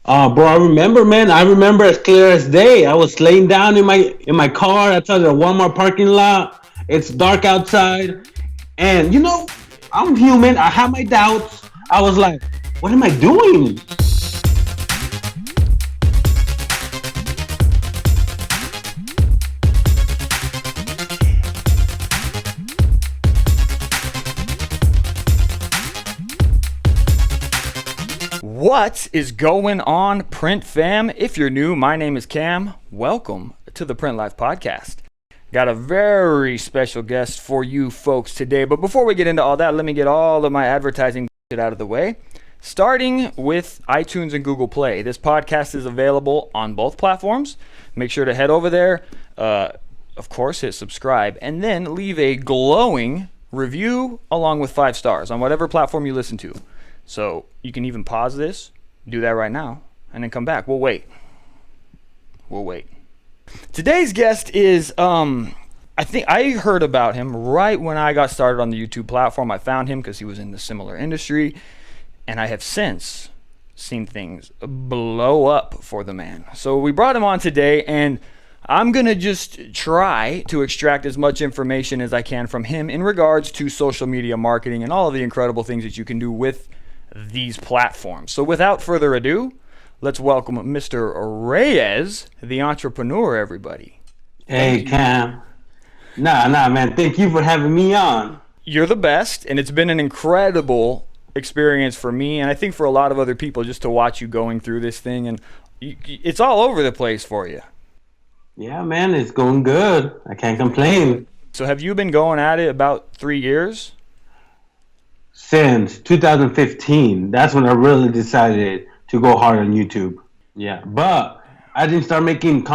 Bro, I remember, man. I remember as clear as day. I was laying down in my car outside the Walmart parking lot. It's dark outside, and I'm human. I have my doubts. I was like, "What am I doing?" What is going on, Print Fam? If you're new, my name is Cam. Welcome to the Print Life Podcast. Got a very special guest for you folks today. But before we get into all that, let me get all of my advertising out of the way. Starting with iTunes and Google Play. This podcast is available on both platforms. Make sure to head over there. Of course, hit subscribe. And then leave a glowing review along with 5 stars on whatever platform you listen to. So you can even pause this, do that right now, and then come back. We'll wait. Today's guest is, I think I heard about him right when I got started on the YouTube platform. I found him because he was in the similar industry, and I have since seen things blow up for the man. So we brought him on today, and I'm going to just try to extract as much information as I can from him in regards to social media marketing and all of the incredible things that you can do with these platforms. So without further ado, let's welcome Mr. Reyes, the entrepreneur, everybody. Hey, Cam. Nah, man. Thank you for having me on. You're the best, and it's been an incredible experience for me, and I think for a lot of other people, just to watch you going through this thing, and it's all over the place for you. Yeah, man, it's going good. I can't complain. So have you been going at it about 3 years? Since 2015, that's when I really decided to go hard on YouTube. Yeah, but I didn't start making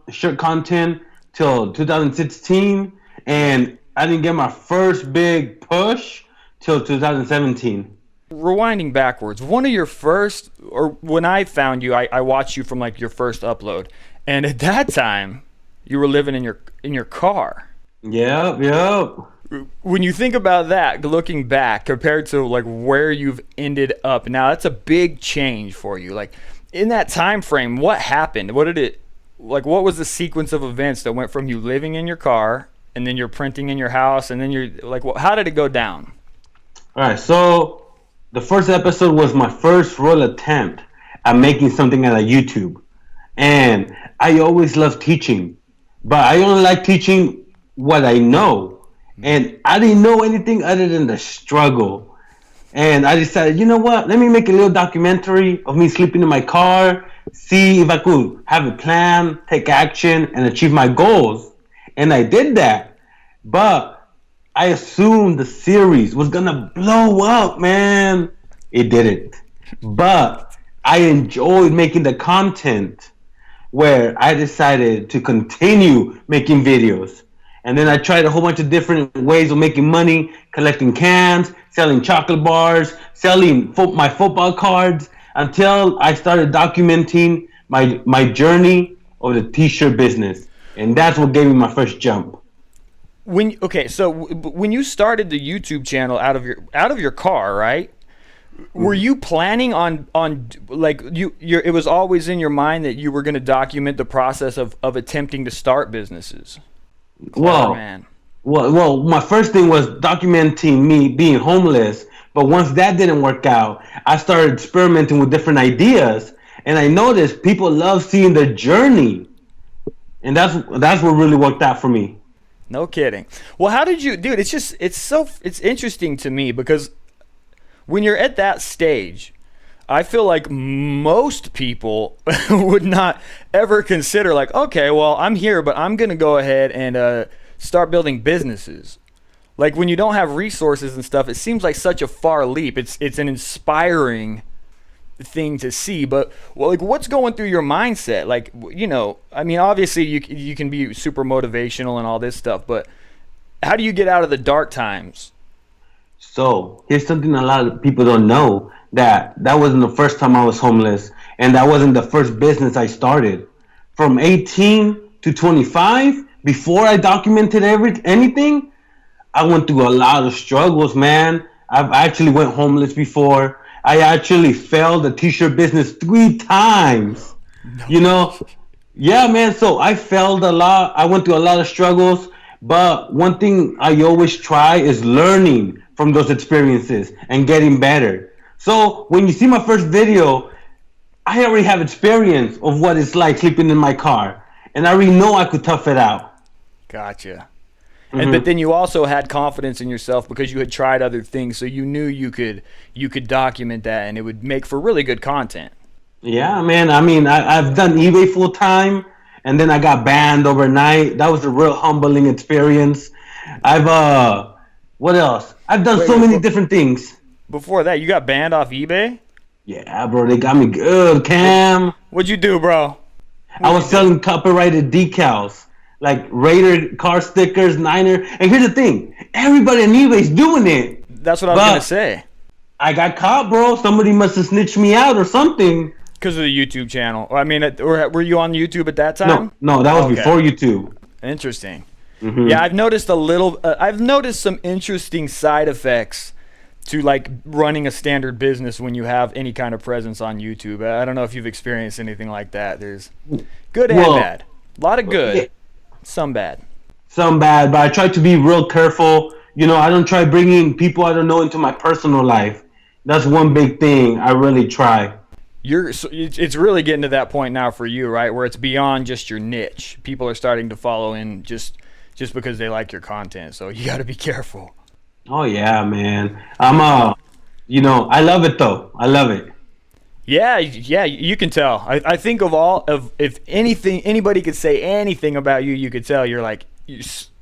shirt content till 2016, and I didn't get my first big push till 2017. Rewinding backwards, one of your first, or when I found you, I watched you from like your first upload, and at that time, you were living in your car. Yep. When you think about that, looking back compared to like where you've ended up now, that's a big change for you. Like in that time frame, what happened? What was the sequence of events that went from you living in your car and then you're printing in your house and then you're like, how did it go down? All right, so the first episode was my first real attempt at making something out of YouTube. And I always loved teaching, but I only like teaching what I know. And I didn't know anything other than the struggle. And I decided, you know what? Let me make a little documentary of me sleeping in my car, see if I could have a plan, take action, and achieve my goals. And I did that. But I assumed the series was going to blow up, man. It didn't. But I enjoyed making the content where I decided to continue making videos. And then I tried a whole bunch of different ways of making money, collecting cans, selling chocolate bars, selling my football cards, until I started documenting my journey of the t-shirt business. And that's what gave me my first jump. When you started the YouTube channel out of your car, right? Were you planning on like it was always in your mind that you were going to document the process of attempting to start businesses? Well, my first thing was documenting me being homeless. But once that didn't work out, I started experimenting with different ideas, and I noticed people love seeing the journey, and that's what really worked out for me. No kidding. Well, how did you, dude? It's interesting to me because when you're at that stage, I feel like most people would not ever consider like, okay, well, I'm here, but I'm going to go ahead and start building businesses. Like when you don't have resources and stuff, it seems like such a far leap. It's an inspiring thing to see, but well, like what's going through your mindset? Like, I mean, obviously you can be super motivational and all this stuff, but how do you get out of the dark times? So here's something a lot of people don't know. That wasn't the first time I was homeless, and that wasn't the first business I started. From 18 to 25, before I documented anything, I went through a lot of struggles, man. I've actually went homeless before. I actually failed the t-shirt business 3 times. No. You know, yeah, man. So I failed a lot. I went through a lot of struggles. But one thing I always try is learning from those experiences and getting better. So when you see my first video, I already have experience of what it's like sleeping in my car, and I already know I could tough it out. Gotcha. And but then you also had confidence in yourself because you had tried other things, so you knew you could document that, and it would make for really good content. Yeah, man. I mean, I've done eBay full time, and then I got banned overnight. That was a real humbling experience. I've what else? I've done so many different things. Before that, you got banned off eBay? Yeah, bro, they got me good, Cam. What'd you do, bro? I was selling copyrighted decals, like Raider car stickers, Niner. And here's the thing, everybody on eBay's doing it. That's what I was gonna say. I got caught, bro. Somebody must have snitched me out or something. Because of the YouTube channel. I mean, were you on YouTube at that time? No, that was before YouTube. Interesting. Yeah, I've noticed I've noticed some interesting side effects to like running a standard business when you have any kind of presence on YouTube. I don't know if you've experienced anything like that. There's good and bad. A lot of good, some bad. Some bad, but I try to be real careful. You know, I don't try bringing people I don't know into my personal life. That's one big thing I really try. It's really getting to that point now for you, right? Where it's beyond just your niche. People are starting to follow in just because they like your content. So you got to be careful. Oh yeah, man. You know, I love it though. I love it. Yeah, you can tell. I think if anybody could say anything about you, you could tell you're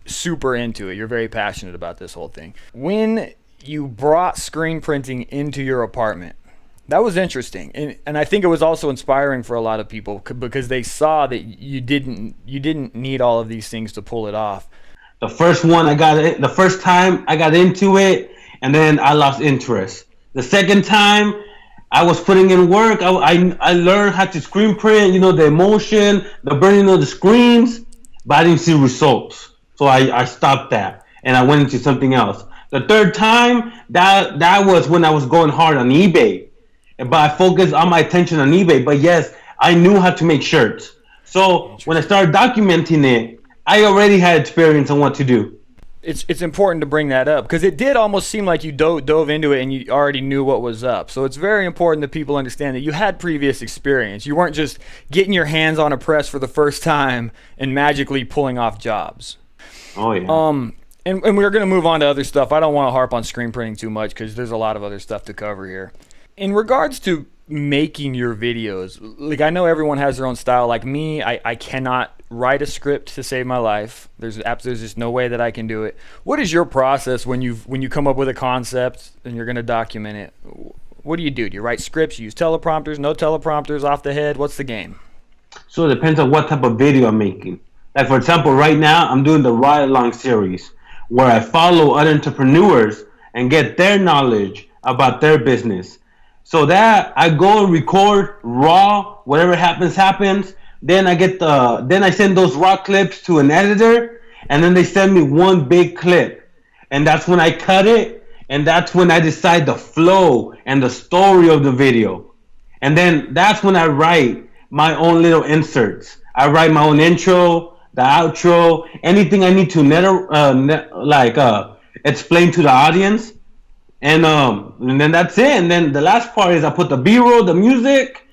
super into it. You're very passionate about this whole thing. When you brought screen printing into your apartment, that was interesting, and I think it was also inspiring for a lot of people because they saw that you didn't need all of these things to pull it off. The first time I got into it, and then I lost interest. The second time, I was putting in work. I learned how to screen print, you know, the emotion, the burning of the screens, but I didn't see results. So I stopped that, and I went into something else. The third time, that was when I was going hard on eBay. But I focused all my attention on eBay. But yes, I knew how to make shirts. So when I started documenting it, I already had experience on what to do. It's important to bring that up because it did almost seem like you dove into it and you already knew what was up. So it's very important that people understand that you had previous experience. You weren't just getting your hands on a press for the first time and magically pulling off jobs. Oh yeah. And we're going to move on to other stuff. I don't want to harp on screen printing too much because there's a lot of other stuff to cover here. In regards to making your videos, like I know everyone has their own style. Like me, I cannot write a script to save my life. There's just no way that I can do it. What is your process when you come up with a concept and you're going to document it? What do? Do you write scripts? You use teleprompters? No teleprompters? Off the head? What's the game? So it depends on what type of video I'm making. Like for example, right now I'm doing the Ride Along series where I follow other entrepreneurs and get their knowledge about their business. So that I go and record raw, whatever happens. Then I send those raw clips to an editor, and then they send me one big clip, and that's when I cut it, and that's when I decide the flow and the story of the video, and then that's when I write my own little inserts. I write my own intro, the outro, anything I need to explain to the audience. And then that's it. And then the last part is I put the B-roll, the music,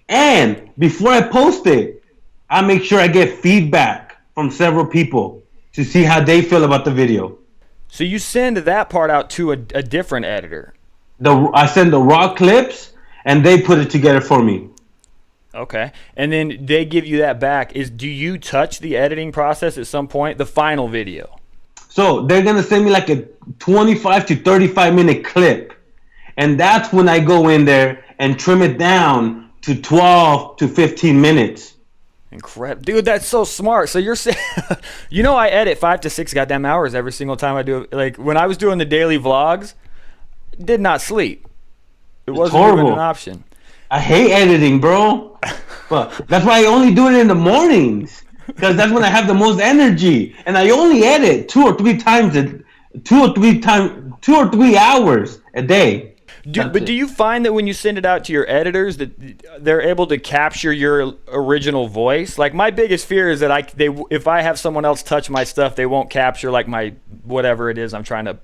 and before I post it, I make sure I get feedback from several people to see how they feel about the video. So you send that part out to a different editor? I send the raw clips, and they put it together for me. Okay. And then they give you that back. Do you touch the editing process at some point, the final video? So they're going to send me like a 25 to 35 minute clip. And that's when I go in there and trim it down to 12 to 15 minutes. Incredible. Dude, that's so smart. So you're saying, I edit 5 to 6 goddamn hours every single time I do it. Like when I was doing the daily vlogs, did not sleep. It wasn't even an option. I hate editing, bro. But that's why I only do it in the mornings. Because that's when I have the most energy, and I only edit 2 or 3 hours a day. But do you find that when you send it out to your editors that they're able to capture your original voice? Like my biggest fear is that if I have someone else touch my stuff, they won't capture like my whatever it is I'm trying to.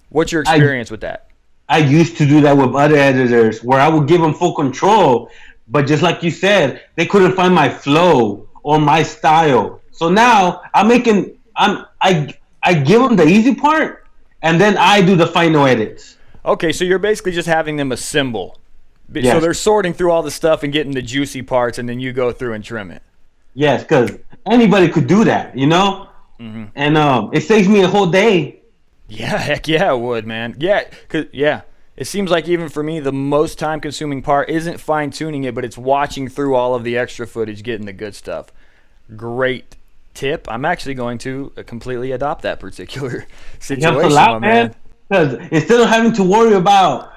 What's your experience with that? I used to do that with other editors where I would give them full control, but just like you said, they couldn't find my flow or my style. So now I give them the easy part, and then I do the final edits. Okay, so you're basically just having them assemble. Yes. So they're sorting through all the stuff and getting the juicy parts, and then you go through and trim it. Yes, because anybody could do that, you know? Mm-hmm. And it saves me a whole day. Yeah, heck yeah, it would, man. Yeah, it seems like even for me, the most time-consuming part isn't fine-tuning it, but it's watching through all of the extra footage, getting the good stuff. Great tip. I'm actually going to completely adopt that particular situation. It helps a lot, man. Because instead of having to worry about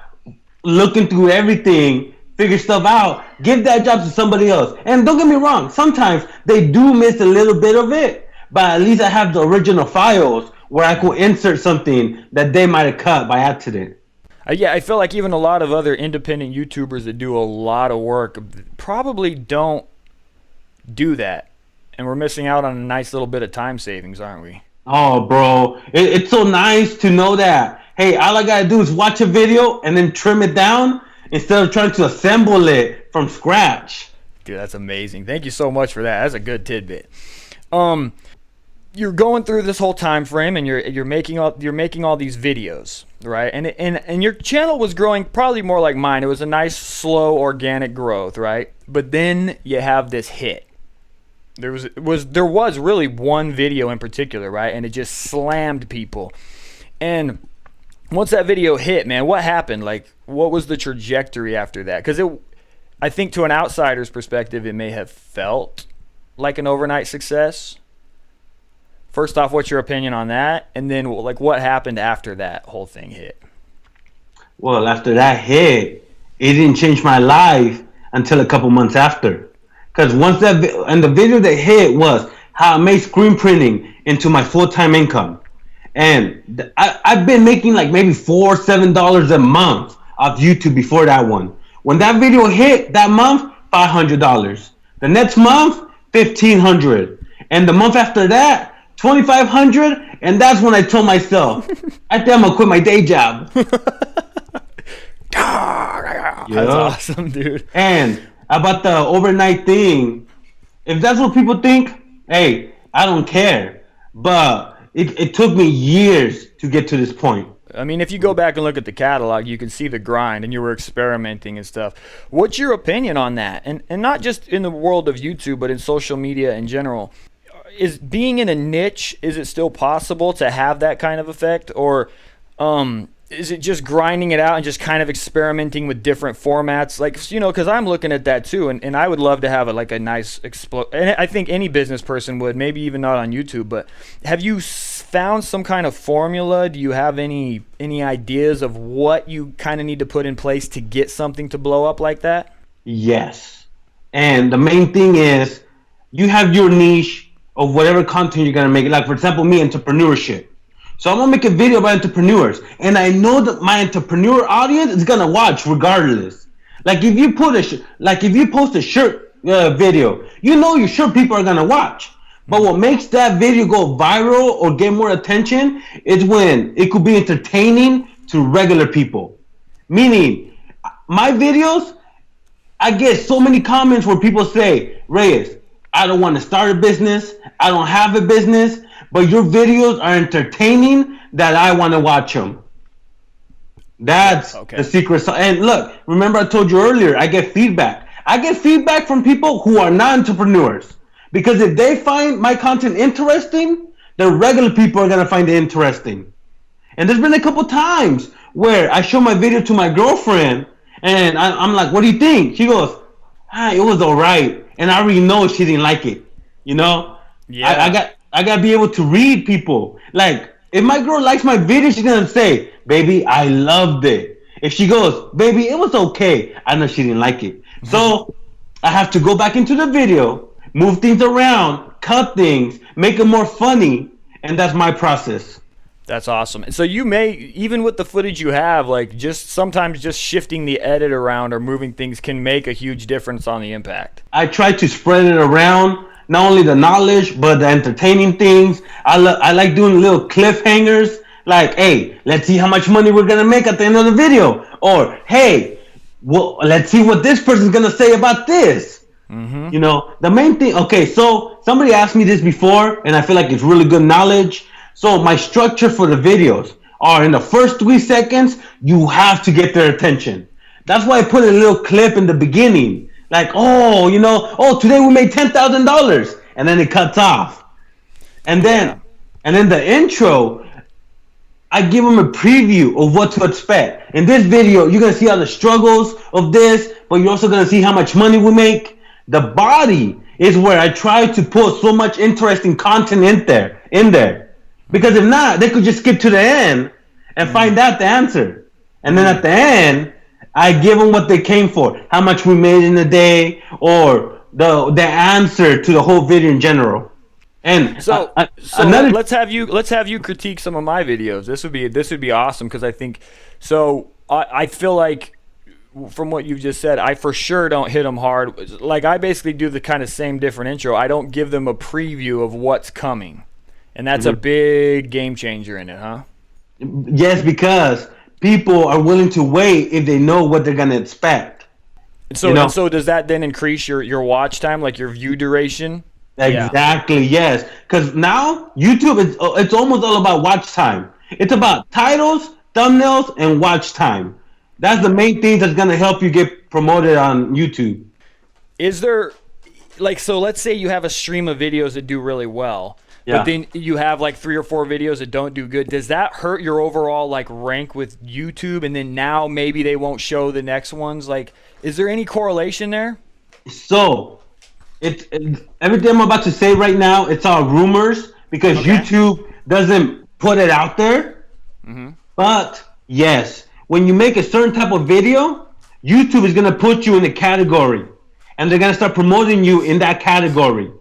looking through everything, figure stuff out, give that job to somebody else. And don't get me wrong, sometimes they do miss a little bit of it, but at least I have the original files where I could insert something that they might have cut by accident. Yeah, I feel like even a lot of other independent YouTubers that do a lot of work probably don't do that. And we're missing out on a nice little bit of time savings, aren't we? Oh, bro. It's so nice to know that, hey, all I got to do is watch a video and then trim it down instead of trying to assemble it from scratch. Dude, that's amazing. Thank you so much for that. That's a good tidbit. You're going through this whole time frame and you're making all these videos, right? And your channel was growing probably more like mine. It was a nice, slow, organic growth, right? But then you have this hit. There was really one video in particular, right? And it just slammed people. And once that video hit, man, what happened? Like, what was the trajectory after that? Because I think to an outsider's perspective, it may have felt like an overnight success. First off, what's your opinion on that? And then, like, what happened after that whole thing hit? Well, after that hit, it didn't change my life until a couple months after. Because once and the video that hit was how I made screen printing into my full-time income. And I've been making like maybe $7 a month off YouTube before that one. When that video hit that month, $500. The next month, $1,500. And the month after that, $2,500. And that's when I told myself, I think I'm going to quit my day job. That's awesome, dude. And about the overnight thing, if that's what people think, hey, I don't care. But it took me years to get to this point. I mean, if you go back and look at the catalog, you can see the grind, and you were experimenting and stuff. What's your opinion on that? And not just in the world of YouTube, but in social media in general. Is being in a niche, is it still possible to have that kind of effect? Or is it just grinding it out and just kind of experimenting with different formats? Like, you know, because I'm looking at that too, and I would love to have a nice and I think any business person would, maybe even not on YouTube, but have you found some kind of formula? Do you have any ideas of what you kind of need to put in place to get something to blow up like that? Yes. And the main thing is you have your niche of whatever content you're going to make. Like, for example, me, entrepreneurship. So I'm going to make a video about entrepreneurs. And I know that my entrepreneur audience is going to watch regardless. Like, if you post a shirt video, you know you're sure people are going to watch. But what makes that video go viral or get more attention is when it could be entertaining to regular people. Meaning, my videos, I get so many comments where people say, Reyes, I don't want to start a business. I don't have a business. But your videos are entertaining that I want to watch them. That's the secret. And look, remember I told you earlier, I get feedback. I get feedback from people who are not entrepreneurs. Because if they find my content interesting, the regular people are going to find it interesting. And there's been a couple times where I show my video to my girlfriend, and I'm like, what do you think? She goes, it was all right. And I already know she didn't like it. You know? Yeah. I got to be able to read people. Like, if my girl likes my video, she's going to say, baby, I loved it. If she goes, baby, it was okay, I know she didn't like it. So I have to go back into the video, move things around, cut things, make it more funny, and that's my process. That's awesome. And so you may, even with the footage you have, like just sometimes just shifting the edit around or moving things can make a huge difference on the impact. I try to spread it around, not only the knowledge, but the entertaining things. I like doing little cliffhangers, like, hey, let's see how much money we're going to make at the end of the video. Or, hey, well, let's see what this person's going to say about this. Mm-hmm. You know, the main thing, okay, so somebody asked me this before, and I feel like it's really good knowledge. So my structure for the videos are in the first 3 seconds, you have to get their attention. That's why I put a little clip in the beginning. Like, oh, you know, oh, today we made $10,000. And then it cuts off. And then the intro, I give them a preview of what to expect. In this video, you're going to see all the struggles of this, but you're also going to see how much money we make. The body is where I try to put so much interesting content in there. Because if not, they could just skip to the end and find out the answer. And then at the end, I give them what they came for. How much we made in a day, or the answer to the whole video in general. And so let's have you critique some of my videos. This would be awesome, because I think so. I feel like from what you've just said, I for sure don't hit them hard. Like I basically do the kind of same different intro. I don't give them a preview of what's coming. And that's a big game changer in it, huh? Yes, because people are willing to wait if they know what they're going to expect. So, so does that then increase your watch time, like your view duration? Exactly, yes. Because now YouTube, it's almost all about watch time. It's about titles, thumbnails, and watch time. That's the main thing that's going to help you get promoted on YouTube. Is there, like, so let's say you have a stream of videos that do really well. But then you have like 3 or 4 videos that don't do good. Does that hurt your overall like rank with YouTube? And then now maybe they won't show the next ones. Like, is there any correlation there? So, it's everything I'm about to say right now, it's all rumors, because YouTube doesn't put it out there. Mm-hmm. But yes, when you make a certain type of video, YouTube is going to put you in a category, and they're going to start promoting you in that category.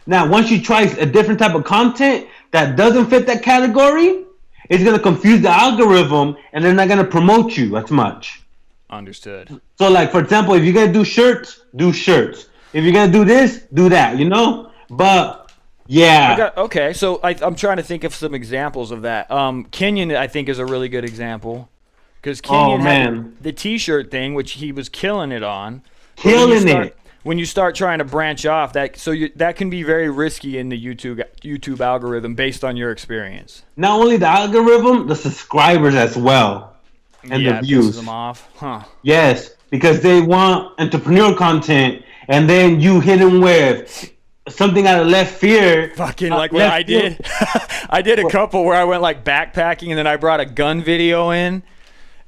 Now, once you try a different type of content that doesn't fit that category, it's going to confuse the algorithm, and they're not going to promote you as much. Understood. So, like, for example, if you're going to do shirts, do shirts. If you're going to do this, do that, you know? But, yeah. Okay, so I'm trying to think of some examples of that. Kenyon, I think, is a really good example. Because Kenyon had the T-shirt thing, which he was killing it on. Killing it. When you start trying to branch off, that can be very risky in the YouTube algorithm based on your experience. Not only the algorithm, the subscribers as well, and the views. Pisses them off, huh? Yes, because they want entrepreneurial content, and then you hit them with something out of left field. Fucking like what I did. I did a couple where I went like backpacking, and then I brought a gun video in,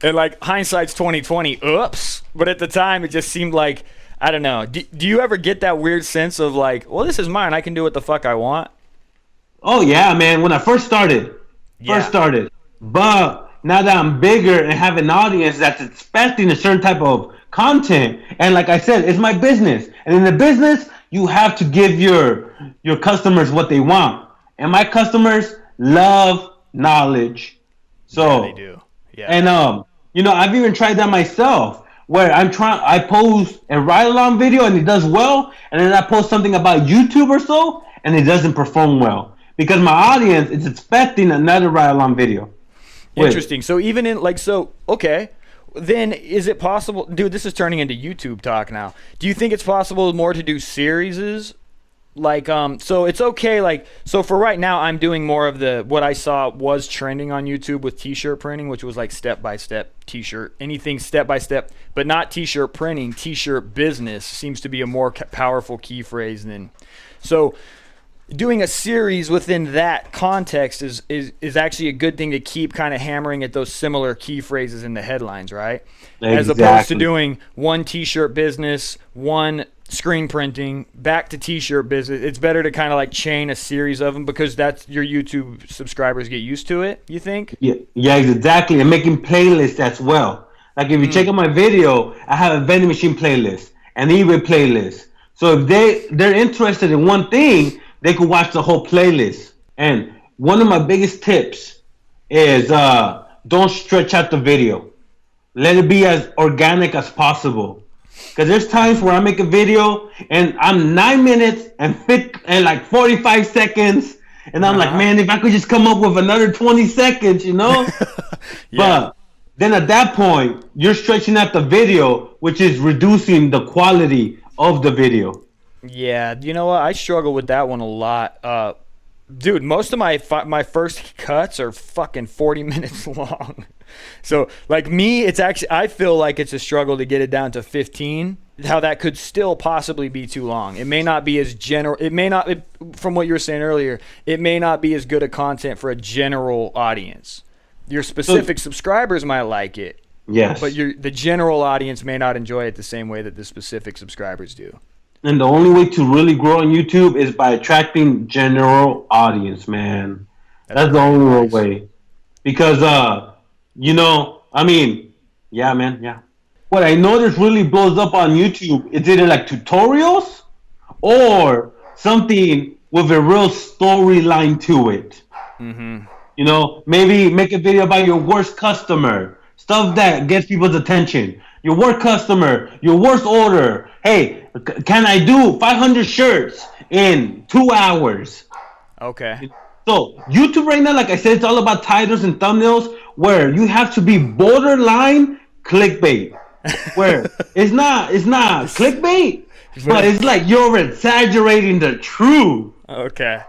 and like hindsight's 20/20. Oops! But at the time, it just seemed like, I don't know. Do you ever get that weird sense of like, well, this is mine. I can do what the fuck I want? Oh, yeah, man. When I first started. But now that I'm bigger and have an audience that's expecting a certain type of content, and like I said, it's my business. And in the business, you have to give your customers what they want. And my customers love knowledge. So, yeah, they do. Yeah. And, I've even tried that myself, where I post a ride-along video and it does well, and then I post something about YouTube or so, and it doesn't perform well, because my audience is expecting another ride-along video. Interesting. So even in okay, then is it possible, dude, this is turning into YouTube talk now. Do you think it's possible more to do series? Like, so it's okay, like, so for right now, I'm doing more of what I saw was trending on YouTube with t-shirt printing, which was like step-by-step t-shirt, anything step-by-step, but not t-shirt printing. T-shirt business seems to be a more powerful key phrase than, so doing a series within that context is actually a good thing to keep kind of hammering at those similar key phrases in the headlines, right? Exactly. As opposed to doing one t-shirt business, one screen printing, back to t-shirt business. It's better to kind of like chain a series of them, because that's your YouTube subscribers get used to it, you think? Yeah, exactly. And making playlists as well. Like if you check out my video, I have a vending machine playlist, an eBay playlist. So if they're interested in one thing, they could watch the whole playlist. And one of my biggest tips is don't stretch out the video. Let it be as organic as possible. Because there's times where I make a video and I'm 9 minutes and like 45 seconds. And I'm like, man, if I could just come up with another 20 seconds, Yeah. But then at that point, you're stretching out the video, which is reducing the quality of the video. Yeah, you know what? I struggle with that one a lot. Dude, most of my first cuts are fucking 40 minutes long. So, like me, it's actually, I feel like it's a struggle to get it down to 15. How that could still possibly be too long. It may not be as general. It may not, from what you were saying earlier, it may not be as good a content for a general audience. Your specific subscribers might like it. Yes. But the general audience may not enjoy it the same way that the specific subscribers do. And the only way to really grow on YouTube is by attracting general audience, man. That's the only real way. Because, I mean, yeah, man, yeah. What I noticed really blows up on YouTube is either like tutorials or something with a real storyline to it. Mm-hmm. Maybe make a video about your worst customer, stuff that gets people's attention. Your worst customer, your worst order. Hey, can I do 500 shirts in 2 hours? Okay. So YouTube right now, like I said, it's all about titles and thumbnails where you have to be borderline clickbait. Where it's not clickbait, but it's like you're exaggerating the truth. Okay.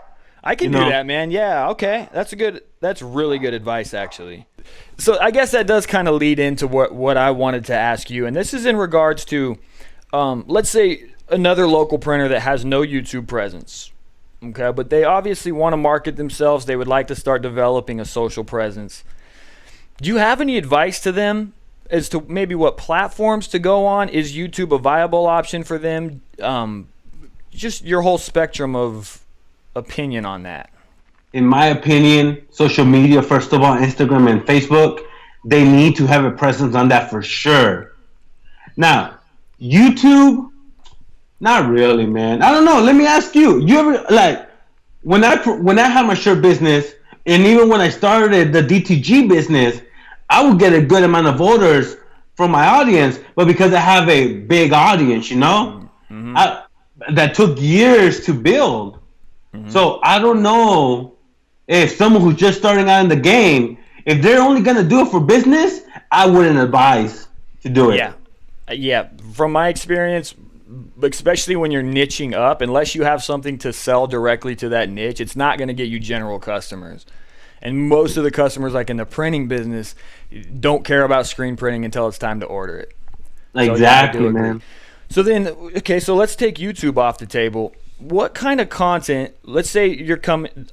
I can do that, man. Yeah, okay. That's really good advice, actually. So I guess that does kind of lead into what I wanted to ask you. And this is in regards to, let's say, another local printer that has no YouTube presence. Okay, but they obviously want to market themselves. They would like to start developing a social presence. Do you have any advice to them as to maybe what platforms to go on? Is YouTube a viable option for them? Just your whole spectrum of opinion on that. In my opinion, social media, first of all, Instagram and Facebook, they need to have a presence on that for sure. Now, YouTube, not really, man. I don't know. Let me ask you. You ever, like, when I had my shirt business, and even when I started the DTG business, I would get a good amount of orders from my audience, but because I have a big audience, Mm-hmm. that took years to build. Mm-hmm. So I don't know if someone who's just starting out in the game, if they're only going to do it for business, I wouldn't advise to do it. Yeah. From my experience, especially when you're niching up, unless you have something to sell directly to that niche, it's not going to get you general customers. And most of the customers, like in the printing business, don't care about screen printing until it's time to order it. Exactly, man. So then, okay, so let's take YouTube off the table. What kind of content, let's say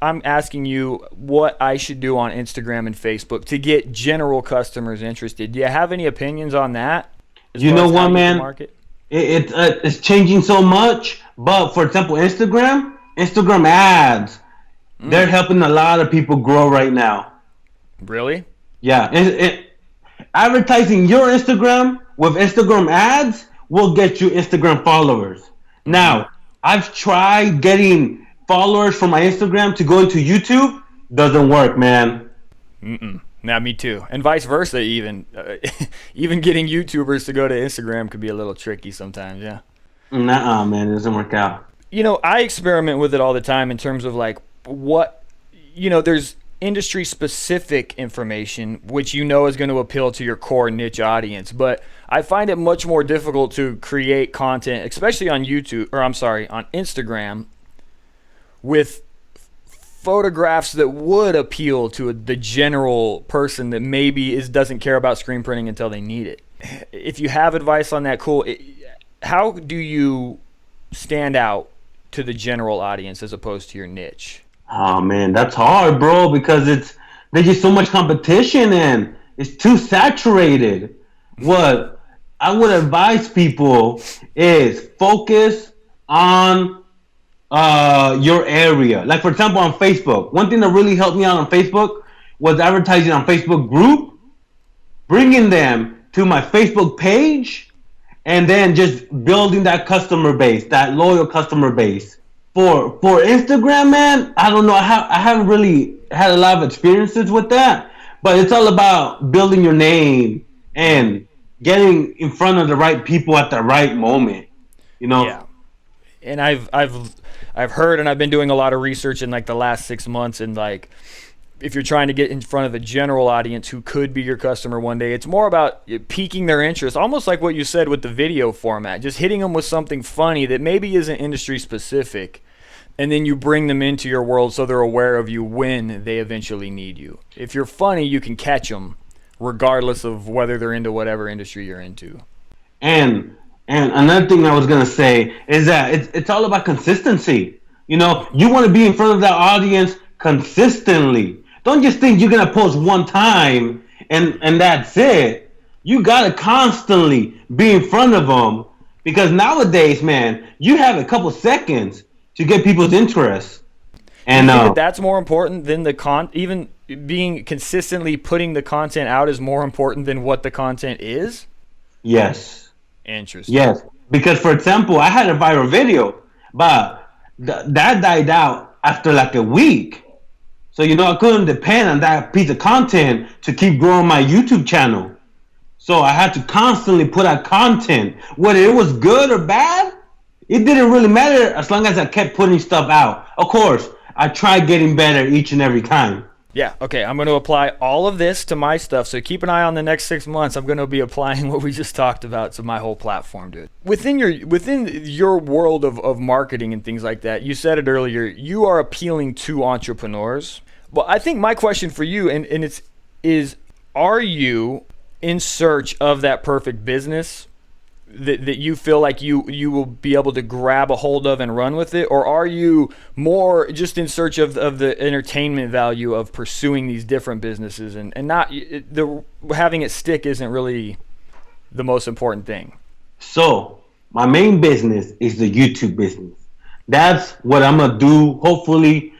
I'm asking you what I should do on Instagram and Facebook to get general customers interested. Do you have any opinions on that? You know what, man? It's changing so much. But for example, Instagram ads, they're helping a lot of people grow right now. Really? Yeah. Advertising your Instagram with Instagram ads will get you Instagram followers. Now, I've tried getting followers from my Instagram to go into YouTube. Doesn't work, man. Now, me too. And vice versa, even. Even getting YouTubers to go to Instagram could be a little tricky sometimes, yeah. Nuh-uh, man. It doesn't work out. I experiment with it all the time in terms of like there's industry-specific information which is going to appeal to your core niche audience. But I find it much more difficult to create content, especially on on Instagram, with photographs that would appeal to the general person that maybe doesn't care about screen printing until they need it. If you have advice on that, cool. How do you stand out to the general audience as opposed to your niche? Oh man, that's hard, bro, because there's just so much competition and it's too saturated. What I would advise people is focus on your area. Like for example, on Facebook, one thing that really helped me out on Facebook was advertising on Facebook group, bringing them to my Facebook page, and then just building that customer base, that loyal customer base. For Instagram, man, I don't know. I haven't really had a lot of experiences with that. but it's all about building your name and getting in front of the right people at the right moment. You know. Yeah. And I've heard, and I've been doing a lot of research in like the last 6 months, and like if you're trying to get in front of a general audience who could be your customer one day, it's more about piquing their interest, almost like what you said with the video format, just hitting them with something funny that maybe isn't industry specific, and then you bring them into your world so they're aware of you when they eventually need you. If you're funny, you can catch them regardless of whether they're into whatever industry you're into. And another thing I was gonna say is that it's all about consistency. You know, you want to be in front of that audience consistently. Don't just think you're gonna post one time and that's it. You gotta constantly be in front of them, because nowadays, man, you have a couple seconds to get people's interest. And you think that's more important than even being consistently putting the content out is more important than what the content is? Yes. Interesting. Yes, because for example, I had a viral video, but that died out after like a week. So I couldn't depend on that piece of content to keep growing my YouTube channel. So I had to constantly put out content, whether it was good or bad. It didn't really matter as long as I kept putting stuff out. Of course, I tried getting better each and every time. Yeah, okay, I'm going to apply all of this to my stuff, so keep an eye on the next 6 months. I'm going to be applying what we just talked about to my whole platform, dude. Within your world of marketing and things like that, you said it earlier, you are appealing to entrepreneurs. Well, I think my question for you, and is, are you in search of that perfect business that you feel like you will be able to grab a hold of and run with it? Or are you more just in search of the entertainment value of pursuing these different businesses and not having it stick isn't really the most important thing? So my main business is the YouTube business. That's what I'm going to do. Hopefully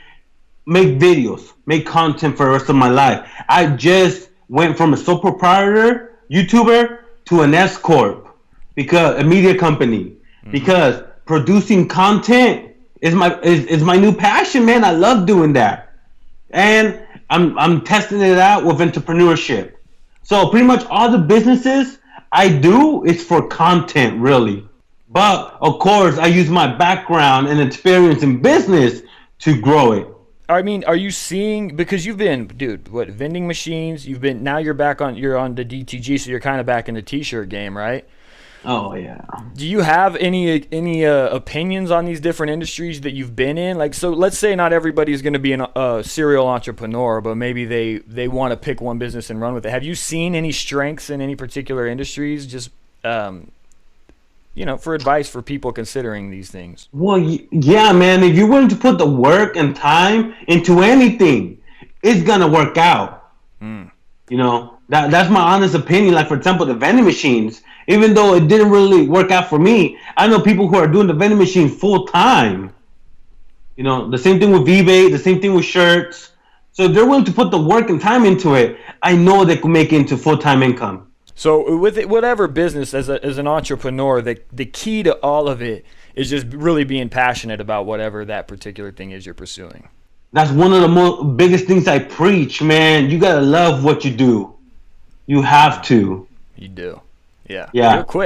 make videos, make content for the rest of my life. I just went from a sole proprietor YouTuber to an S Corp. Because a media company, because producing content is my new passion, man. I love doing that, and I'm testing it out with entrepreneurship. So pretty much all the businesses I do is for content, really. But of course, I use my background and experience in business to grow it. I mean, are you seeing, because you've been, dude, vending machines? You're on the DTG, so you're kind of back in the t-shirt game, right? Oh yeah. Do you have any opinions on these different industries that you've been in? Like, so let's say not everybody's going to be a serial entrepreneur, but maybe they want to pick one business and run with it. Have you seen any strengths in any particular industries? Just for advice for people considering these things. Well, yeah, man. If you're willing to put the work and time into anything, it's gonna work out. That's my honest opinion. Like, for example, the vending machines. Even though it didn't really work out for me, I know people who are doing the vending machine full time. The same thing with eBay, the same thing with shirts. So if they're willing to put the work and time into it, I know they can make it into full-time income. So with whatever business, as an entrepreneur, the key to all of it is just really being passionate about whatever that particular thing is you're pursuing. That's one of the biggest things I preach, man. You gotta love what you do. You have to. You do. Yeah.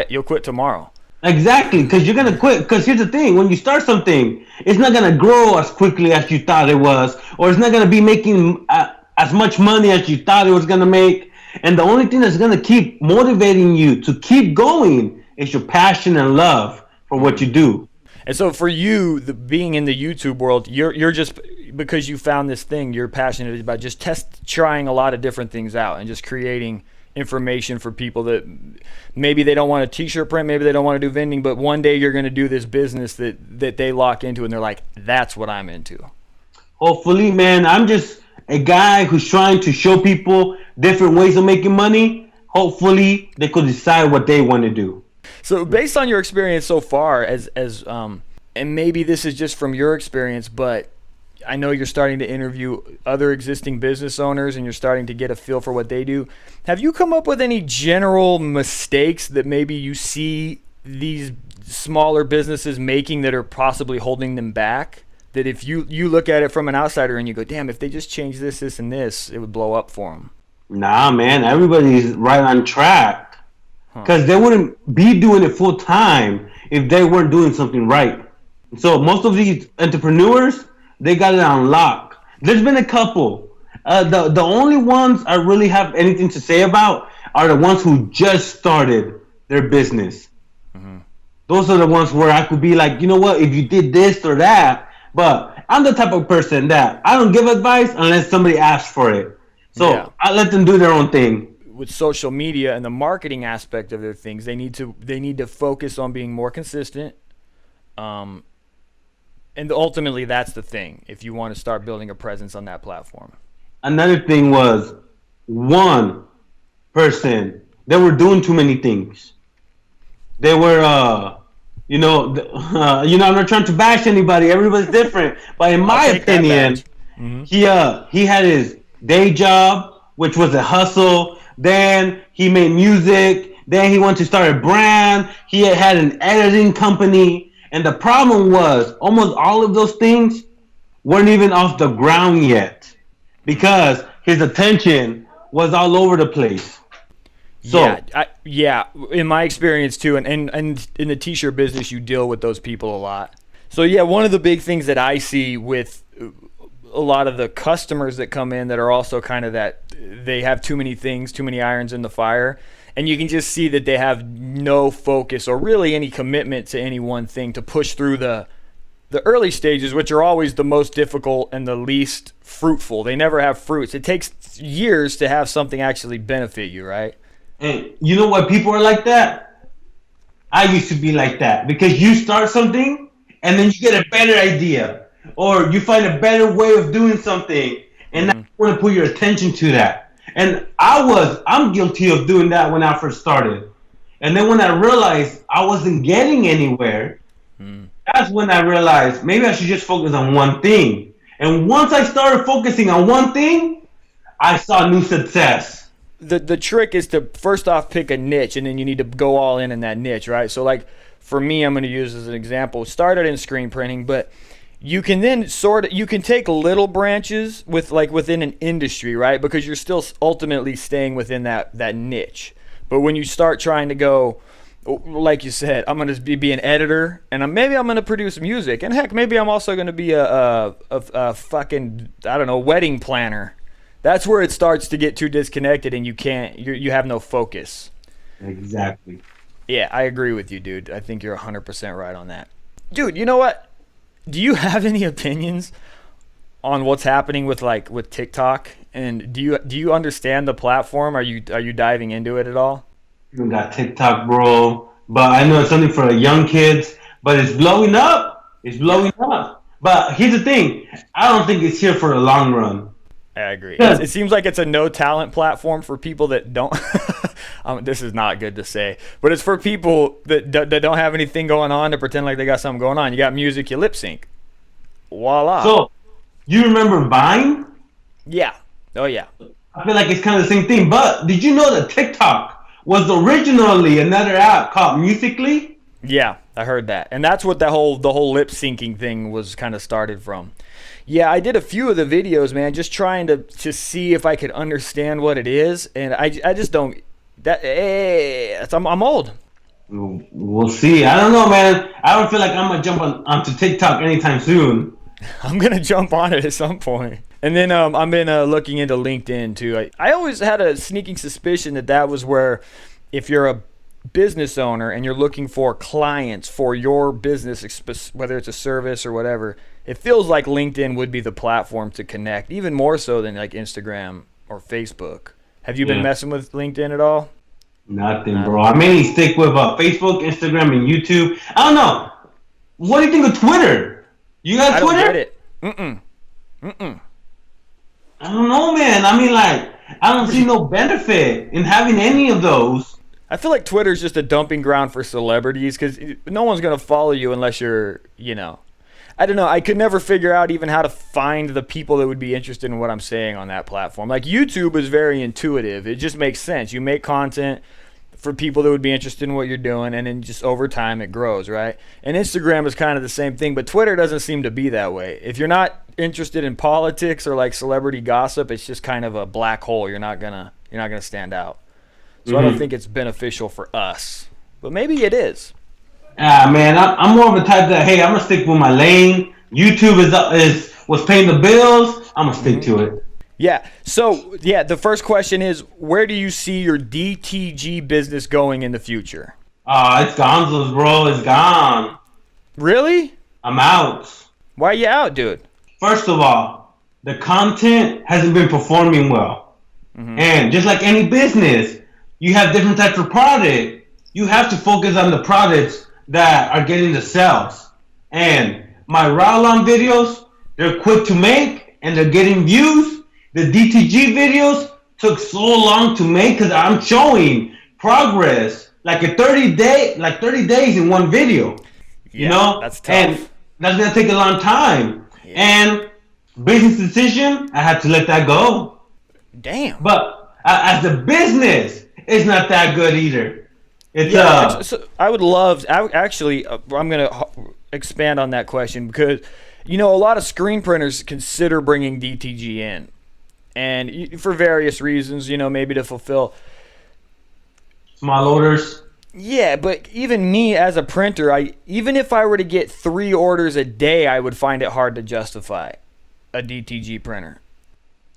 You'll quit tomorrow. Exactly, because you're gonna quit. Because here's the thing: when you start something, it's not gonna grow as quickly as you thought it was, or it's not gonna be making as much money as you thought it was gonna make. And the only thing that's gonna keep motivating you to keep going is your passion and love for what you do. And so for you, being in the YouTube world, you're just, because you found this thing you're passionate about, just trying a lot of different things out and just creating information for people that maybe they don't want a t-shirt print, maybe they don't want to do vending, but one day you're going to do this business that they lock into and they're like, that's what I'm into. Hopefully, man. I'm just a guy who's trying to show people different ways of making money. Hopefully they could decide what they want to do. So based on your experience so far, as and maybe this is just from your experience, but I know you're starting to interview other existing business owners and you're starting to get a feel for what they do. Have you come up with any general mistakes that maybe you see these smaller businesses making that are possibly holding them back? That if you look at it from an outsider and you go, damn, if they just change this, and this, it would blow up for them. Nah, man, everybody's right on track. Huh. Because they wouldn't be doing it full time if they weren't doing something right. So most of these entrepreneurs, they got it on lock. There's been a couple. The only ones I really have anything to say about are the ones who just started their business. Mm-hmm. Those are the ones where I could be like, you know what, if you did this or that. But I'm the type of person that I don't give advice unless somebody asks for it. So Yeah. I let them do their own thing. With social media and the marketing aspect of their things, they need to focus on being more consistent. And ultimately, that's the thing. If you want to start building a presence on that platform. Another thing was one person, they were doing too many things. They were, I'm not trying to bash anybody. Everybody's different. But in my opinion, Mm-hmm. he had his day job, which was a hustle. Then he made music. Then he wanted to start a brand. He had an editing company. And the problem was almost all of those things weren't even off the ground yet because his attention was all over the place. So Yeah, in my experience too, and in the t-shirt business, you deal with those people a lot. So yeah, one of the big things that I see with a lot of the customers that come in that are also kind of that they have too many things, too many irons in the fire, and you can just see that they have no focus or really any commitment to any one thing to push through the early stages, which are always the most difficult and the least fruitful. They never have fruits. It takes years to have something actually benefit you, right? and you know what people are like that? I used to be like that because you start something and then you get a better idea or you find a better way of doing something and now you want to put your attention to that. And I'm guilty of doing that when I first started. And then when I realized I wasn't getting anywhere, that's when I realized maybe I should just focus on one thing. And once I started focusing on one thing, I saw new success. The trick is to first off pick a niche, and then you need to go all in that niche, right? So like for me, I'm going to use as an example, started in screen printing, but you can then you can take little branches within an industry, right? Because you're still ultimately staying within that niche. But when you start trying to go, like you said, I'm going to be an editor, and maybe I'm going to produce music, and heck, maybe I'm also going to be a fucking, I don't know, wedding planner. That's where it starts to get too disconnected, and you have no focus. Exactly. Yeah, I agree with you, dude. I think you're 100% right on that. Dude, you know what? Do you have any opinions on what's happening with TikTok? And do you understand the platform? Are you diving into it at all? You got TikTok, bro. But I know it's something for the young kids, but it's blowing up. It's blowing up. But here's the thing. I don't think it's here for the long run. I agree. It seems like it's a no talent platform for people that don't. This is not good to say, but it's for people that don't have anything going on to pretend like they got something going on. You got music, you lip sync. Voila. So, you remember Vine? Yeah. Oh yeah. I feel like it's kind of the same thing. But did you know that TikTok was originally another app called Musical.ly? Yeah, I heard that, and that's what the whole lip syncing thing was kind of started from. Yeah, I did a few of the videos, man, just trying to see if I could understand what it is, and I just don't. I'm old. We'll see. I don't know, man. I don't feel like I'm gonna jump onto TikTok anytime soon. I'm gonna jump on it at some point. And then I've been looking into LinkedIn too. I always had a sneaking suspicion that was where, if you're a business owner and you're looking for clients for your business, whether it's a service or whatever, it feels like LinkedIn would be the platform to connect, even more so than like Instagram or Facebook. Have you been messing with LinkedIn at all? Nothing, bro. I mainly stick with Facebook, Instagram, and YouTube. I don't know. What do you think of Twitter? You got Twitter? I don't get it. Mm-mm. I don't know, man. I mean, like, I don't see no benefit in having any of those. I feel like Twitter's just a dumping ground for celebrities because no one's going to follow you unless you're, I don't know. I could never figure out even how to find the people that would be interested in what I'm saying on that platform. Like YouTube is very intuitive. It just makes sense. You make content for people that would be interested in what you're doing, and then just over time it grows, right? And Instagram is kind of the same thing, but Twitter doesn't seem to be that way. If you're not interested in politics or like celebrity gossip, it's just kind of a black hole. You're not gonna You're not going to stand out. So I don't think it's beneficial for us. But maybe it is. Man, I'm more of a type that, hey, I'm gonna stick with my lane. YouTube is was paying the bills. I'm gonna stick to it. Yeah. So the first question is, where do you see your DTG business going in the future? It's gonzos, bro. It's gone. Really? I'm out. Why are you out, dude? First of all, the content hasn't been performing well. And just like any business, you have different types of product. You have to focus on the products that are getting the sales. And my Rowlon videos, they're quick to make and they're getting views. The DTG videos took so long to make because I'm showing progress like 30 days in one video. You know? That's tough. And that's gonna take a long time. Yeah. And business decision, I had to let that go. Damn. But as a business, it's not that good either. So I'm going to expand on that question because, a lot of screen printers consider bringing DTG in. And for various reasons, maybe to fulfill small orders. Yeah, but even me as a printer, even if I were to get 3 orders a day, I would find it hard to justify a DTG printer.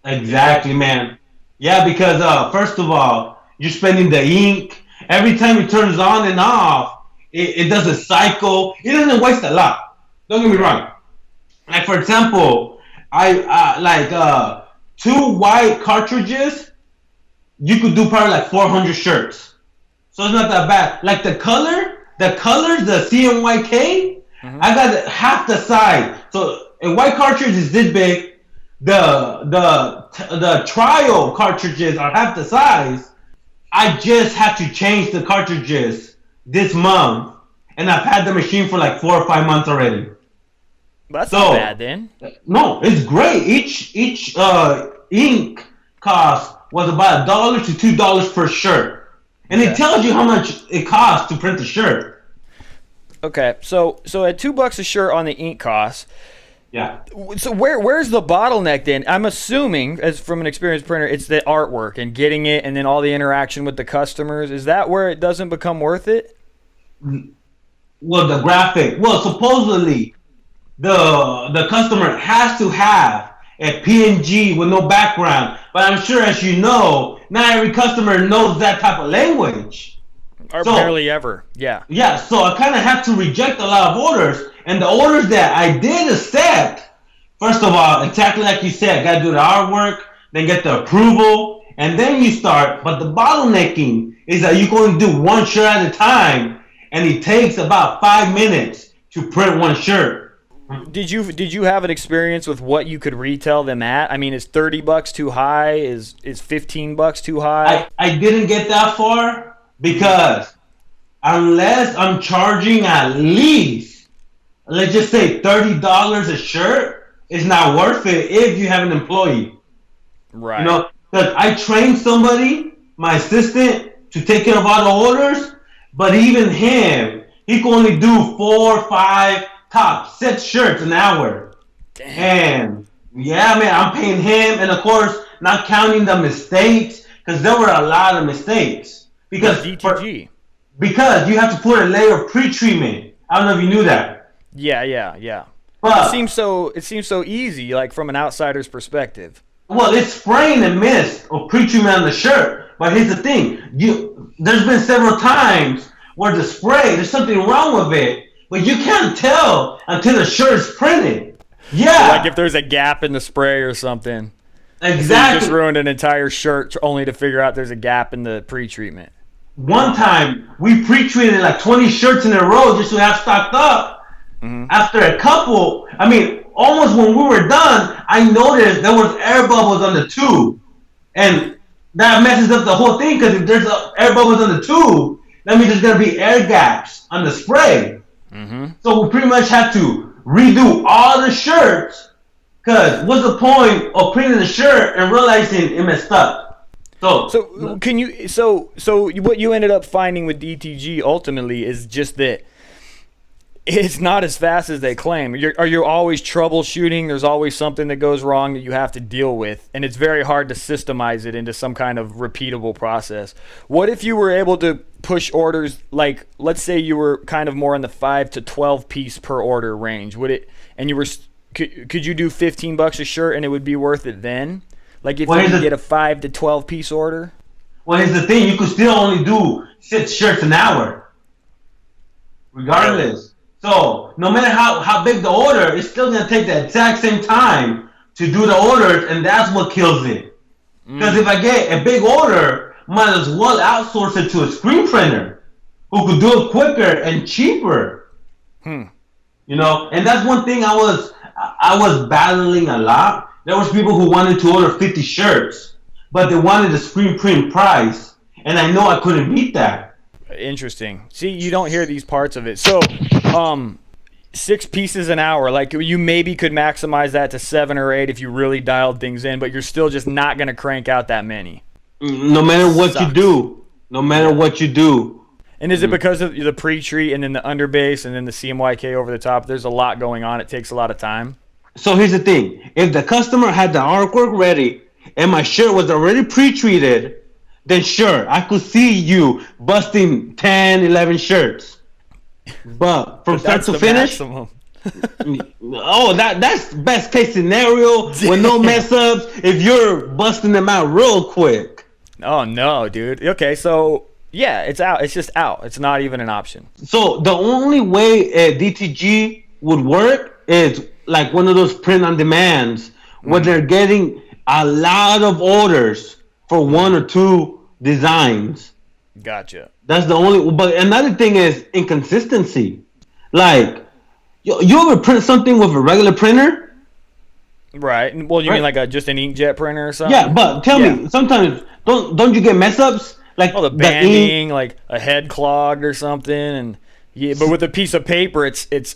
Exactly, man. Yeah, because first of all, you're spending the ink. Every time it turns on and off, it does a cycle. It doesn't waste a lot. Don't get me wrong. Like, for example, I 2 white cartridges, you could do probably like 400 shirts. So it's not that bad. Like the colors, the CMYK, I got half the size. So a white cartridge is this big. The trial cartridges are half the size. I just had to change the cartridges this month, and I've had the machine for like 4 or 5 months already. That's not bad then. No, it's great. Each ink cost was about $1 to $2 per shirt, and it tells you how much it costs to print the shirt. Okay, so at $2 a shirt on the ink cost. Yeah. So where's the bottleneck then? I'm assuming, as from an experienced printer, it's the artwork and getting it, and then all the interaction with the customers. Is that where it doesn't become worth it? Well, the graphic. Well, supposedly, the customer has to have a PNG with no background. But I'm sure, as you know, not every customer knows that type of language. Or barely ever. Yeah. Yeah. So I kind of have to reject a lot of orders. And the orders that I did accept, first of all, exactly like you said, got to do the artwork, then get the approval, and then you start. But the bottlenecking is that you're going to do 1 shirt at a time, and it takes about 5 minutes to print 1 shirt. Did you have an experience with what you could retail them at? I mean, is $30 too high? Is $15 too high? I didn't get that far because unless I'm charging at least, let's just say $30 a shirt, is not worth it if you have an employee. Right. Because I trained somebody, my assistant, to take care of all the orders, but even him, he can only do 4 or 5 top 6 shirts an hour. Damn. And yeah, man, I'm paying him, and of course, not counting the mistakes, because there were a lot of mistakes. Because DTG. Because you have to put a layer of pre-treatment. I don't know if you knew that. Yeah. But it seems so easy, like from an outsider's perspective. Well, it's spraying a mist of pre-treatment on the shirt. But here's the thing: there's been several times where the spray, there's something wrong with it, but you can't tell until the shirt is printed. Yeah. Like if there's a gap in the spray or something. Exactly. So you just ruined an entire shirt only to figure out there's a gap in the pre-treatment. One time we pre-treated like 20 shirts in a row just to have stocked up. After a couple, almost when we were done, I noticed there was air bubbles on the tube. And that messes up the whole thing, because if there's air bubbles on the tube, that means there's going to be air gaps on the spray. So we pretty much had to redo all the shirts, because what's the point of printing the shirt and realizing it messed up? So what you ended up finding with DTG ultimately is just that it's not as fast as they claim. Are you always troubleshooting? There's always something that goes wrong that you have to deal with, and it's very hard to systemize it into some kind of repeatable process. What if you were able to push orders, like, let's say you were kind of more in the 5 to 12 piece per order range? And you were, could you do $15 a shirt and it would be worth it then? Like if you get a 5 to 12 piece order? Well, here's the thing. You could still only do 6 shirts an hour, regardless. So no matter how big the order, it's still gonna take the exact same time to do the orders, and that's what kills it. Because if I get a big order, might as well outsource it to a screen printer who could do it quicker and cheaper. You know, and that's one thing I was battling a lot. There was people who wanted to order 50 shirts, but they wanted a screen print price, and I know I couldn't beat that. Interesting. See, you don't hear these parts of it. So, 6 pieces an hour, like you maybe could maximize that to 7 or 8 if you really dialed things in, but you're still just not going to crank out that many. No matter what you do. No matter what you do. And is it because of the pre-treat and then the underbase and then the CMYK over the top? There's a lot going on. It takes a lot of time. So here's the thing. If the customer had the artwork ready and my shirt was already pre-treated, then sure, I could see you busting 10, 11 shirts. But from start to finish, that's best case scenario with no mess ups if you're busting them out real quick. Oh no, dude. Okay, so yeah, it's out. It's just out. It's not even an option. So the only way a DTG would work is like one of those print on demands where they're getting a lot of orders for 1 or 2 designs. Gotcha. That's the only. But another thing is inconsistency. Like, you ever print something with a regular printer? Right. Well, you mean like just an inkjet printer or something? Yeah, but tell me, sometimes don't you get mess ups? Like the banding, like a head clogged or something, and but with a piece of paper, it's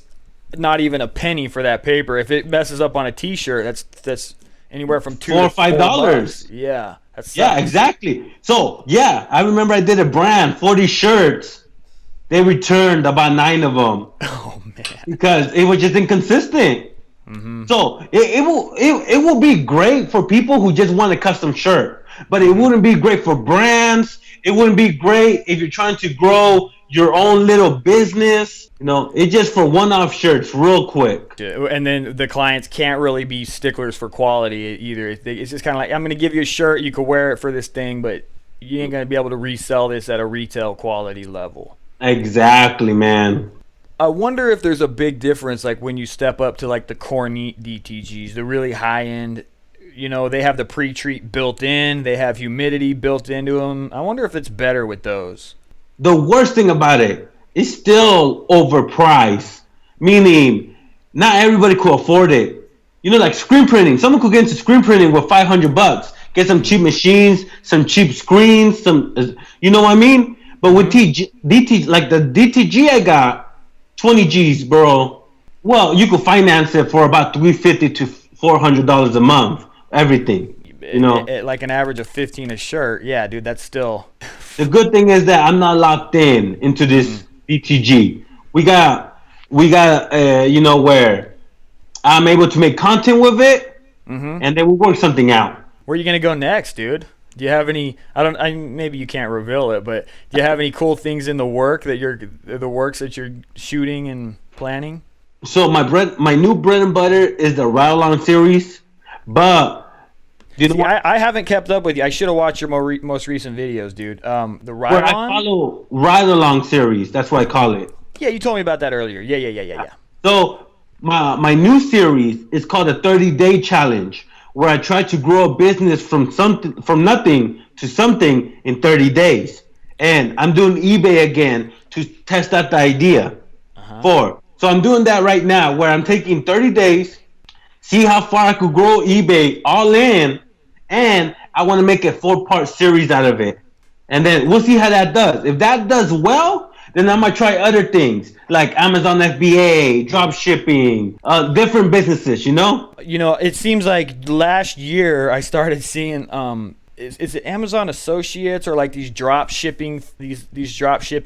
not even a penny for that paper. If it messes up on a T-shirt, that's anywhere from $2 or $5. Yeah. Yeah, exactly. So, yeah, I remember I did a brand, 40 shirts. They returned about 9 of them. Oh, man. Because it was just inconsistent. So, it will be great for people who just want a custom shirt. But it wouldn't be great for brands. It wouldn't be great if you're trying to grow your own little business. You know, it's just for one-off shirts real quick. And then the clients can't really be sticklers for quality either. It's just kind of like, I'm going to give you a shirt, you can wear it for this thing, but you ain't going to be able to resell this at a retail quality level. Exactly, man. I wonder if there's a big difference, like when you step up to like the Cornette DTGs, the really high-end. You know, they have the pre-treat built in. They have humidity built into them. I wonder if it's better with those. The worst thing about it, it's still overpriced. Meaning, not everybody could afford it. You know, like screen printing. Someone could get into screen printing with $500. Get some cheap machines, some cheap screens, you know what I mean? But with DTG, like the DTG I got, 20 G's, bro. Well, you could finance it for about $350 to $400 a month. Everything, you know, like an average of 15 a shirt. Yeah, dude, that's still. The good thing is that I'm not locked into this DTG. We got, you know, where I'm able to make content with it, and then we work something out. Where are you gonna go next, dude? Do you have any? Maybe you can't reveal it, but do you have any cool things in the works that you're shooting and planning? So my new bread and butter is the Ride Along series. But I haven't kept up with you. I should have watched your most recent videos, dude. The Ride Along? I follow Ride Along series. That's what I call it. Yeah, you told me about that earlier. Yeah. So my new series is called a 30-day challenge, where I try to grow a business from nothing to something in 30 days. And I'm doing eBay again to test out the idea. So I'm doing that right now, where I'm taking 30 days. See how far I could grow eBay all in, and I want to make a 4-part series out of it. And then we'll see how that does. If that does well, then I might try other things like Amazon FBA, drop shipping, different businesses, you know? You know, it seems like last year I started seeing is it Amazon Associates or like these drop shipping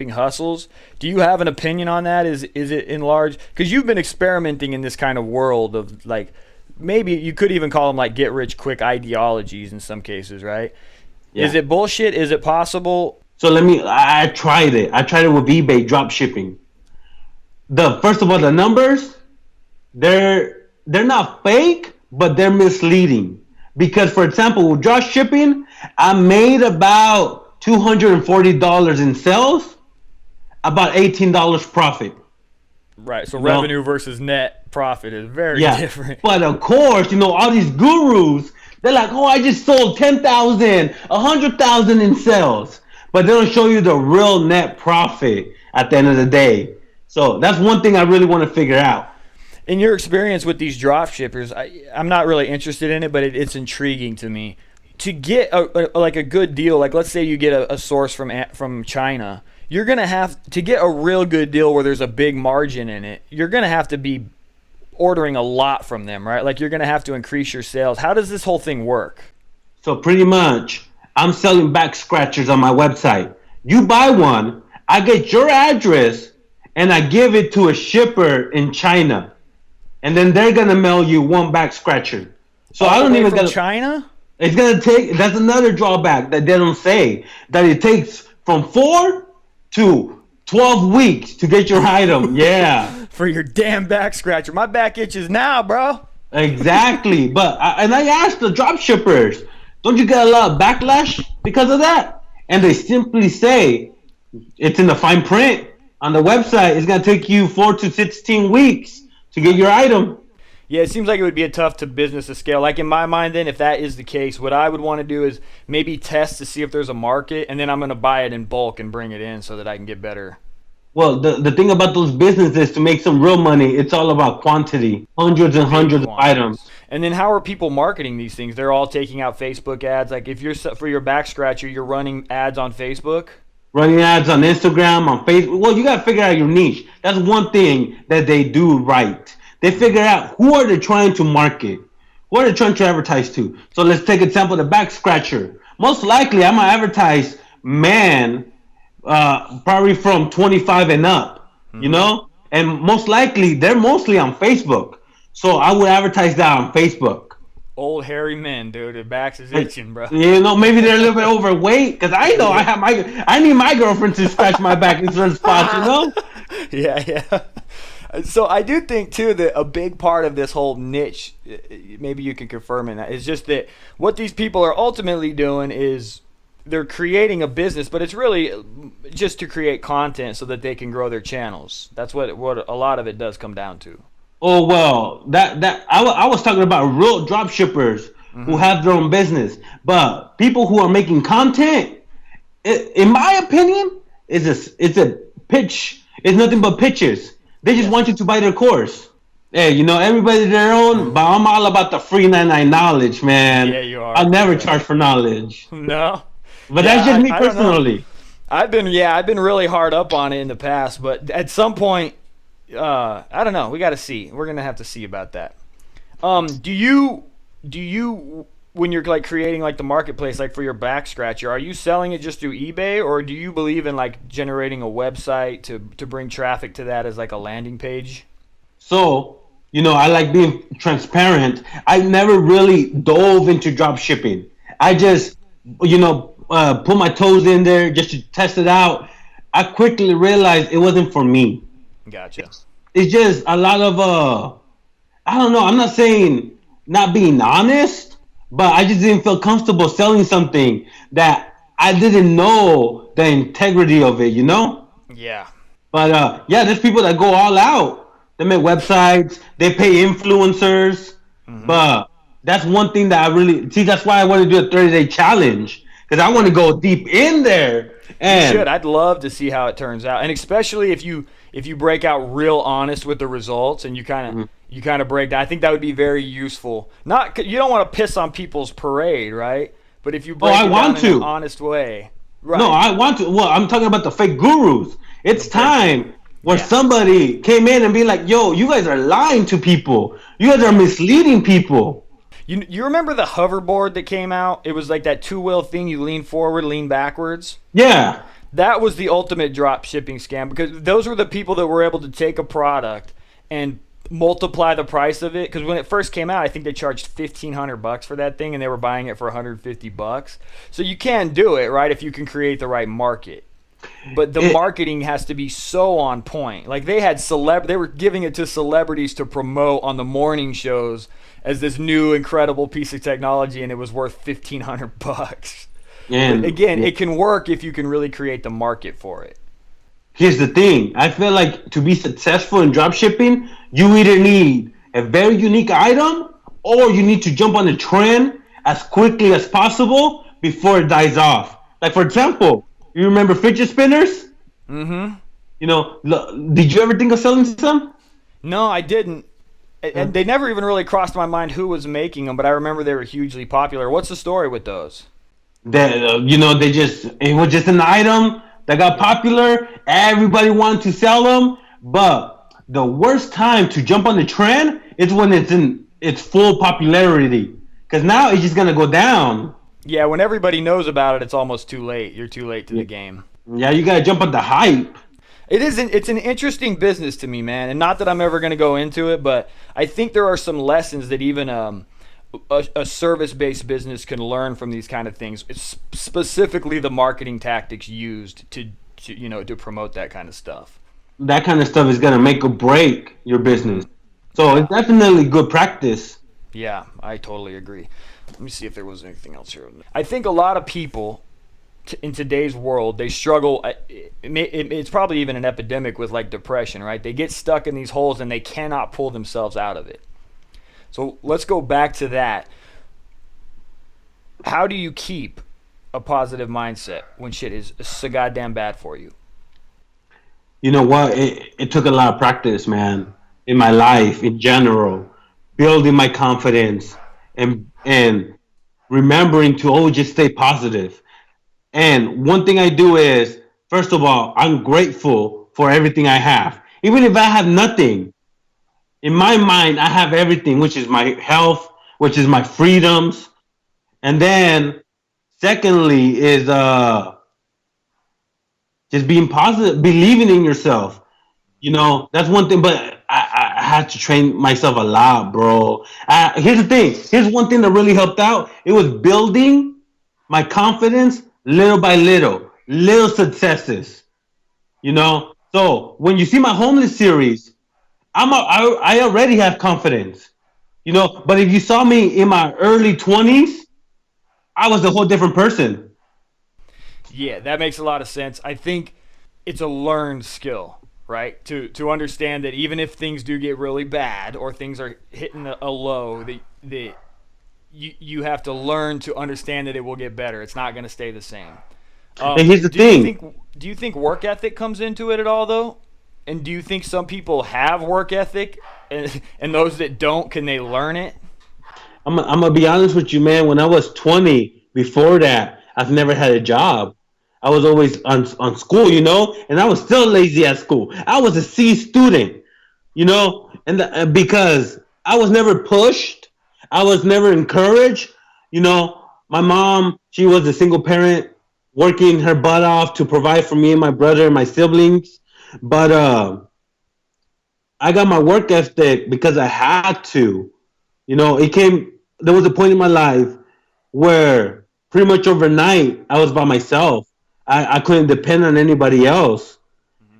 hustles? Do you have an opinion on that? Is it in large? Because you've been experimenting in this kind of world of like, maybe you could even call them like get rich quick ideologies in some cases, right? Yeah. Is it bullshit? Is it possible? So I tried it. I tried it with eBay drop shipping. First of all, the numbers, they're not fake, but they're misleading. Because, for example, with drop shipping, I made about $240 in sales, about $18 profit. Right, so revenue versus net profit is very different. But of course, all these gurus, they're like, oh, I just sold 10,000, 100,000 in sales. But they don't show you the real net profit at the end of the day. So that's one thing I really want to figure out. In your experience with these drop shippers, I'm not really interested in it, but it's intriguing to me. To get a good deal, like let's say you get a source from China, you're going to have to get a real good deal where there's a big margin in it. You're going to have to be ordering a lot from them, right? Like you're going to have to increase your sales. How does this whole thing work? So pretty much, I'm selling back scratchers on my website. You buy one, I get your address, and I give it to a shipper in China. And then they're gonna mail you one back scratcher. So I don't even from China. It's gonna take. That's another drawback that they don't say, that it takes from 4 to 12 weeks to get your item. Yeah. For your damn back scratcher. My back itches now, bro. Exactly. But I asked the drop shippers, don't you get a lot of backlash because of that? And they simply say it's in the fine print on the website. It's gonna take you 4 to 16 weeks to get your item. Yeah, it seems like it would be a tough to business to scale. Like in my mind then, if that is the case, what I would want to do is maybe test to see if there's a market, and then I'm going to buy it in bulk and bring it in so that I can get better. Well, the thing about those businesses, to make some real money, it's all about quantity. Hundreds and hundreds of items. And then how are people marketing these things? They're all taking out Facebook ads. Like if you're for your back scratcher, you're running ads on Facebook? Running ads on Instagram, on Facebook. Well, you got to figure out your niche. That's one thing that they do right. They figure out who are they trying to market, who are they trying to advertise to. So let's take example, the back scratcher. Most likely, I'm going to advertise man, probably from 25 and up, And most likely, they're mostly on Facebook. So I would advertise that on Facebook. Old hairy men, dude. Their backs is itching, bro. Maybe they're a little bit overweight, because I know I need my girlfriend to scratch my back in certain spots, Yeah. So I do think too that a big part of this whole niche, maybe you can confirm in that, is just that what these people are ultimately doing is they're creating a business, but it's really just to create content so that they can grow their channels. That's what a lot of it does come down to. Oh well, I was talking about real drop shippers who have their own business, but people who are making content, in my opinion, it's a pitch. It's nothing but pitches. They just want you to buy their course. Hey, everybody their own, but I'm all about the free 99 knowledge, man. Yeah, you are. I'll never charge for knowledge. No. But that's just me personally. I've been really hard up on it in the past, but at some point, I don't know. We got to see. We're gonna have to see about that. Do you when you're like creating like the marketplace, like for your back scratcher, are you selling it just through eBay, or do you believe in like generating a website to bring traffic to that as like a landing page? So, I like being transparent. I never really dove into drop shipping. I just, put my toes in there just to test it out. I quickly realized it wasn't for me. Gotcha. It's just a lot of, I don't know. I'm not saying not being honest, but I just didn't feel comfortable selling something that I didn't know the integrity of it, Yeah. But there's people that go all out. They make websites. They pay influencers. But that's one thing that I really see. That's why I want to do a 30-day challenge, because I want to go deep in there. And you should. I'd love to see how it turns out, and especially if you break out real honest with the results, and you kind of break down. I think that would be very useful. You don't want to piss on people's parade, right? But if you break it down in an honest way, right? No, I want to. Well, I'm talking about the fake gurus. It's time where somebody came in and be like, "Yo, you guys are lying to people. You guys are misleading people." You remember the hoverboard that came out? It was like that two-wheel thing. You lean forward, lean backwards. Yeah. That was the ultimate drop shipping scam, because those were the people that were able to take a product and multiply the price of it. Because when it first came out, I think they charged $1,500 for that thing, and they were buying it for $150. So you can do it, right, if you can create the right market. But the marketing has to be so on point. Like they had they were giving it to celebrities to promote on the morning shows as this new incredible piece of technology, and it was worth $1,500. And again, it can work if you can really create the market for it. Here's the thing. I feel like to be successful in dropshipping, you either need a very unique item or you need to jump on the trend as quickly as possible before it dies off. Like, for example, you remember fidget spinners? Mm-hmm. You know, did you ever think of selling some? No, I didn't. And they never even really crossed my mind who was making them, but I remember they were hugely popular. What's the story with those? That it was just an item that got popular. Everybody wanted to sell them, but the worst time to jump on the trend is when it's in its full popularity, because now it's just gonna go down. Yeah, when everybody knows about it, it's almost too late. You're too late to the game. Yeah, you gotta jump on the hype. It's an interesting business to me, man, and not that I'm ever going to go into it, but I think there are some lessons that even a service-based business can learn from these kind of things. It's specifically the marketing tactics used to promote that kind of stuff. That kind of stuff is gonna make or break your business. So it's definitely good practice. Yeah, I totally agree. Let me see if there was anything else here. I think a lot of people in today's world, they struggle. It's probably even an epidemic with like depression, right? They get stuck in these holes and they cannot pull themselves out of it. So let's go back to that. How do you keep a positive mindset when shit is so goddamn bad for you? You know what? It took a lot of practice, man, in my life in general, building my confidence and remembering to always just stay positive. And one thing I do is, first of all, I'm grateful for everything I have. Even if I have nothing, in my mind, I have everything, which is my health, which is my freedoms. And then, secondly, is just being positive, believing in yourself. You know, that's one thing, but I had to train myself a lot, bro. Here's the thing. Here's one thing that really helped out. It was building my confidence little by little successes, you know. So when you see my homeless series, I already have confidence, you know. But if you saw me in my early 20s, I was a whole different person. Yeah, that makes a lot of sense. I think it's a learned skill, right? To understand that even if things do get really bad or things are hitting a low, that you have to learn to understand that it will get better. It's not going to stay the same. And here's the thing. Do you think work ethic comes into it at all, though? And do you think some people have work ethic, and those that don't, can they learn it? I'm gonna be honest with you, man. When I was 20, before that, I've never had a job. I was always on school, you know, and I was still lazy at school. I was a C student, you know, and because I was never pushed. I was never encouraged. You know, my mom, she was a single parent working her butt off to provide for me and my brother and my siblings. But I got my work ethic because I had to. You know, there was a point in my life where pretty much overnight I was by myself. I couldn't depend on anybody else.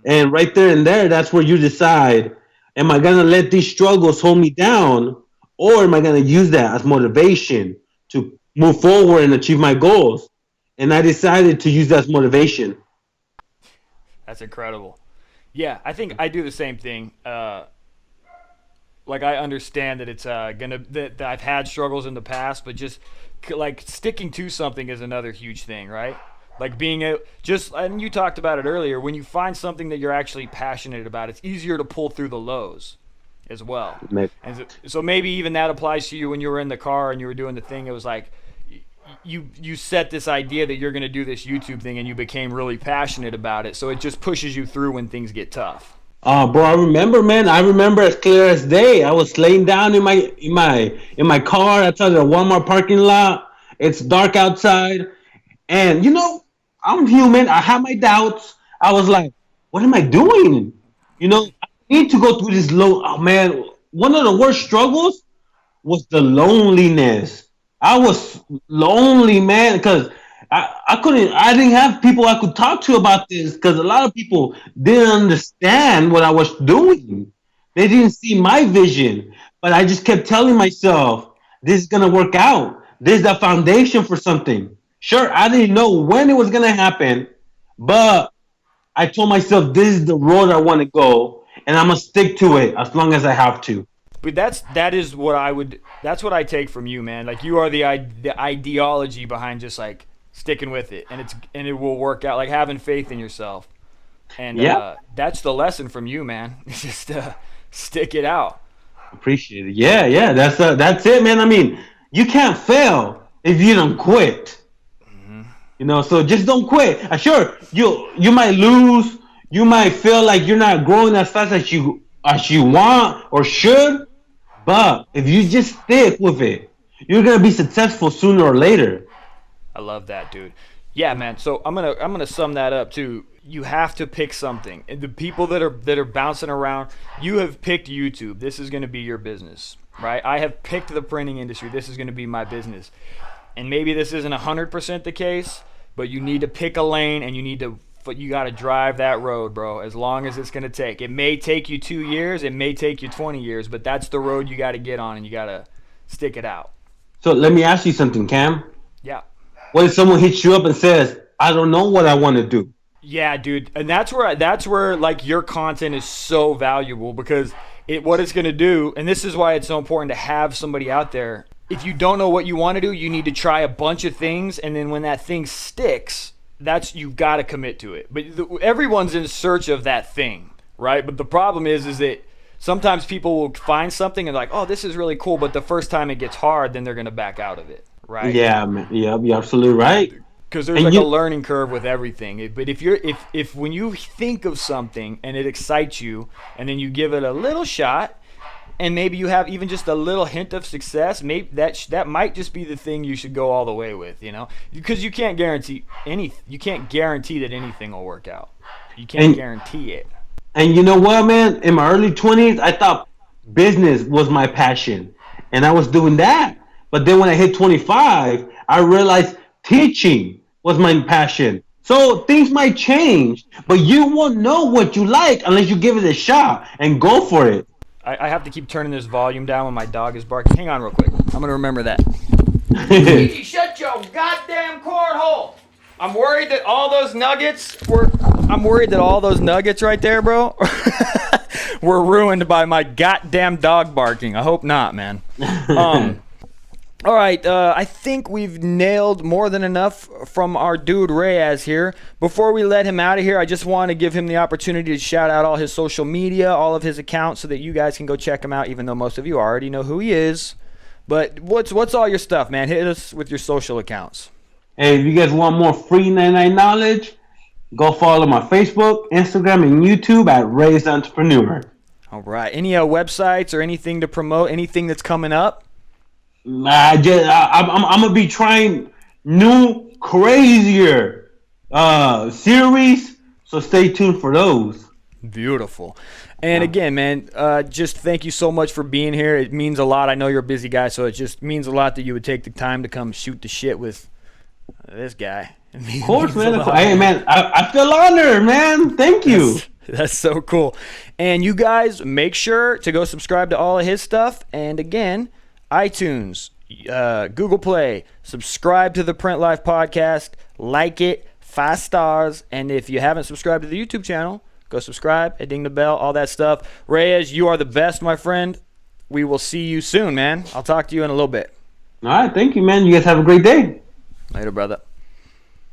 And right there and there, that's where you decide, am I going to let these struggles hold me down? Or am I going to use that as motivation to move forward and achieve my goals? And I decided to use that as motivation. That's incredible. Yeah, I think I do the same thing. Like I understand that it's that I've had struggles in the past, but just like sticking to something is another huge thing, right? Like and you talked about it earlier, when you find something that you're actually passionate about, it's easier to pull through the lows as well. And so maybe even that applies to you when you were in the car and you were doing the thing. It was like you set this idea that you're going to do this YouTube thing and you became really passionate about it. So it just pushes you through when things get tough. Bro, I remember, man. I remember as clear as day. I was laying down in my car outside the Walmart parking lot. It's dark outside, and I'm human. I have my doubts. I was like, "What am I doing?" I need to go through this low. Oh man, one of the worst struggles was the loneliness. I was lonely, man, because I didn't have people I could talk to about this because a lot of people didn't understand what I was doing. They didn't see my vision, but I just kept telling myself, this is going to work out. This is the foundation for something. Sure, I didn't know when it was going to happen, but I told myself, this is the road I want to go, and I'm going to stick to it as long as I have to. But that's what I take from you, man. Like you are the ideology behind just like sticking with it, and it will work out. Like having faith in yourself, and Yeah. that's the lesson from you, man. Just stick it out. Appreciate it. Yeah, yeah. That's it, man. I mean, you can't fail if you don't quit. So just don't quit. Sure, you might lose. You might feel like you're not growing as fast as you want or should. But if you just stick with it, you're gonna be successful sooner or later. I love that, dude. Yeah, man. So I'm gonna sum that up too. You have to pick something. And the people that are bouncing around, you have picked YouTube. This is gonna be your business, right? I have picked the printing industry. This is gonna be my business. And maybe this isn't 100% the case, but you need to pick a lane and you got to drive that road, bro, as long as it's going to take. It may take you 2 years, it may take you 20 years, but that's the road you got to get on and you got to stick it out. So let me ask you something, Cam. Yeah. What if someone hits you up and says, "I don't know what I want to do"? Yeah, dude. And that's where like your content is so valuable because what it's going to do, and this is why it's so important to have somebody out there. If you don't know what you want to do, you need to try a bunch of things, and then when that thing sticks, you've got to commit to it. But everyone's in search of that thing, right? But the problem is that sometimes people will find something and like, oh, this is really cool, but the first time it gets hard, then they're going to back out of it, right? Yeah, man. Yeah, you're absolutely right. Because there's like a learning curve with everything. But if when you think of something and it excites you, and then you give it a little shot, and maybe you have even just a little hint of success, maybe that might just be the thing you should go all the way with, because you can't guarantee that anything will work out. You can't guarantee it. And you know what, man? In my early 20s, I thought business was my passion, and I was doing that. But then when I hit 25, I realized teaching was my passion. So things might change, but you won't know what you like unless you give it a shot and go for it. I have to keep turning this volume down when my dog is barking. Hang on real quick. I'm going to remember that. DTG, shut your goddamn cornhole. I'm worried that all those nuggets right there, bro, were ruined by my goddamn dog barking. I hope not, man. All right, I think we've nailed more than enough from our dude Reyes here. Before we let him out of here, I just want to give him the opportunity to shout out all his social media, all of his accounts, so that you guys can go check him out, even though most of you already know who he is. But what's all your stuff, man? Hit us with your social accounts. Hey, if you guys want more free 99 knowledge, go follow my Facebook, Instagram, and YouTube at Reyes Entrepreneur. All right. Any websites or anything to promote, anything that's coming up? I'm gonna be trying new, crazier series, so stay tuned for those. Beautiful. And again, man, just thank you so much for being here. It means a lot. I know you're a busy guy, so it just means a lot that you would take the time to come shoot the shit with this guy. Of course, man. Hey, man, I feel honored, man. Thank you. That's so cool. And you guys, make sure to go subscribe to all of his stuff. And again, iTunes, Google Play, subscribe to the Print Life Podcast, like it, 5 stars, and if you haven't subscribed to the YouTube channel, go subscribe, hit ding the bell, all that stuff. Reyes, you are the best, my friend. We will see you soon, man. I'll talk to you in a little bit. All right, thank you, man. You guys have a great day. Later, brother.